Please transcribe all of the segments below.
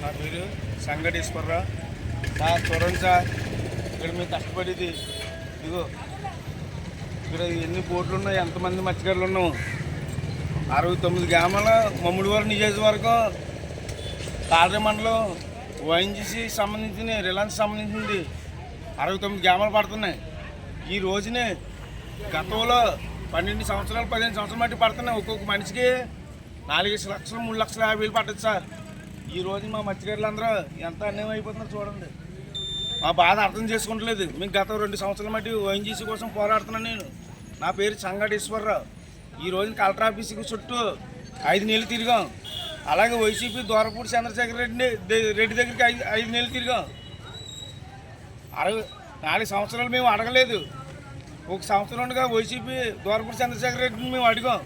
నా పేరు సంగటేశ్వరరావు. సార్ చూడండి సార్, ఇక్కడ మేము కష్టపడేది ఇదిగో. ఇక్కడ ఎన్ని బోట్లు ఉన్నాయి, ఎంతమంది మత్స్యకారులు ఉన్నాము. 69 గ్రామాల మమ్ముడివారి నియోజకవర్గం తాడరే మండలం ఓఎన్జీసీ సంబంధించిన రిలయన్స్ సంబంధించింది 69 గ్రామాలు పడుతున్నాయి. ఈ రోజునే గతంలో 12 సంవత్సరాలు 15 సంవత్సరాలు మట్టి పడుతున్నాయి. ఒక్కొక్క మనిషికి 4 లక్షలు 3,50,000 పడుతుంది సార్. ఈ రోజు మా మత్స్యకారులందరూ ఎంత అన్యాయం అయిపోతున్నారు చూడండి. మా బాధ అర్థం చేసుకుంటలేదు. మేము గత 2 సంవత్సరాల మట్టి ఓఎన్జీసీ కోసం పోరాడుతున్నాను. నేను నా పేరు సంగటేశ్వరరావు. ఈ రోజున కలెక్టర్ ఆఫీస్కి చుట్టూ 5 నెలలు తిరిగాం. అలాగే వైసీపీ దూరపూడి చంద్రశేఖర్ రెడ్డి దగ్గరికి 5 నెలలు తిరిగాం. 4 సంవత్సరాలు మేము అడగలేదు. 1 సంవత్సరం ఉండగా వైసీపీ దూరపూడి చంద్రశేఖర్ రెడ్డిని మేము అడిగాం.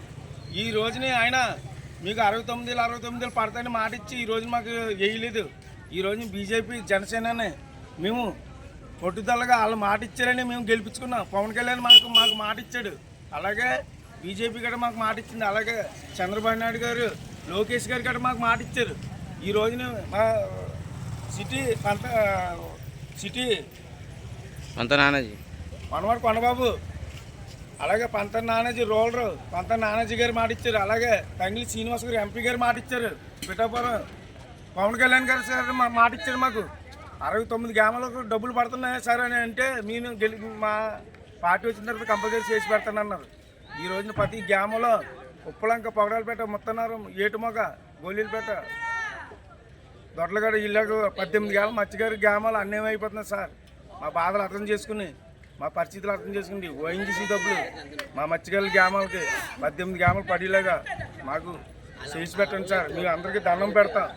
ఈ రోజుని ఆయన మీకు 69,000 పడతాయని మాట ఇచ్చి ఈ రోజు మాకు వేయలేదు. ఈ రోజు బీజేపీ జనసేనని మేము పట్టుదలగా వాళ్ళు మాట ఇచ్చారని మేము గెలిపించుకున్నాం. పవన్ కళ్యాణ్ మాకు మాట ఇచ్చాడు. అలాగే బీజేపీ కూడా మాకు మాట ఇచ్చింది. అలాగే చంద్రబాబు నాయుడు గారు, లోకేష్ గారు కూడా మాకు మాట ఇచ్చారు. ఈ రోజున మా సిటీ పంత నానాజీ మనవాడు కొండబాబు, అలాగే పంత నానాజీ రోలరు పంత నానాజీ గారు మాట ఇచ్చారు. అలాగే తంగిలి శ్రీనివాస్ గారు ఎంపీ గారు మాట ఇచ్చారు. పిఠాపురం పవన్ కళ్యాణ్ గారు సార్ మాట ఇచ్చారు. మాకు 69 గ్రామాలకు డబ్బులు పడుతున్నాయి సార్ అని అంటే మేము మా పార్టీ వచ్చిన తర్వాత కంపల్సరీ చేసి పెడతానన్నారు. ఈ రోజున ప్రతి గ్రామంలో ఉప్పలంక, పొగడాలపేట, ముత్తనారం, ఏటుమొగ, గోలీలపేట, దొడ్లగడ ఇళ్ళకు 18 గ్రామాలు మత్స్యకారు గ్రామాలు అన్యాయం అయిపోతున్నాయి సార్. మా బాధలు అర్థం చేసుకుని, మా పరిస్థితులు అర్థం చేసుకుని ఓఎన్జీసీ డబ్బులు మా మత్స్యకారుల గ్రామాలకి 18 గ్రామాలు పడేలాగా మాకు చేసి పెట్టండి సార్. మేము అందరికీ దండం పెడతాం.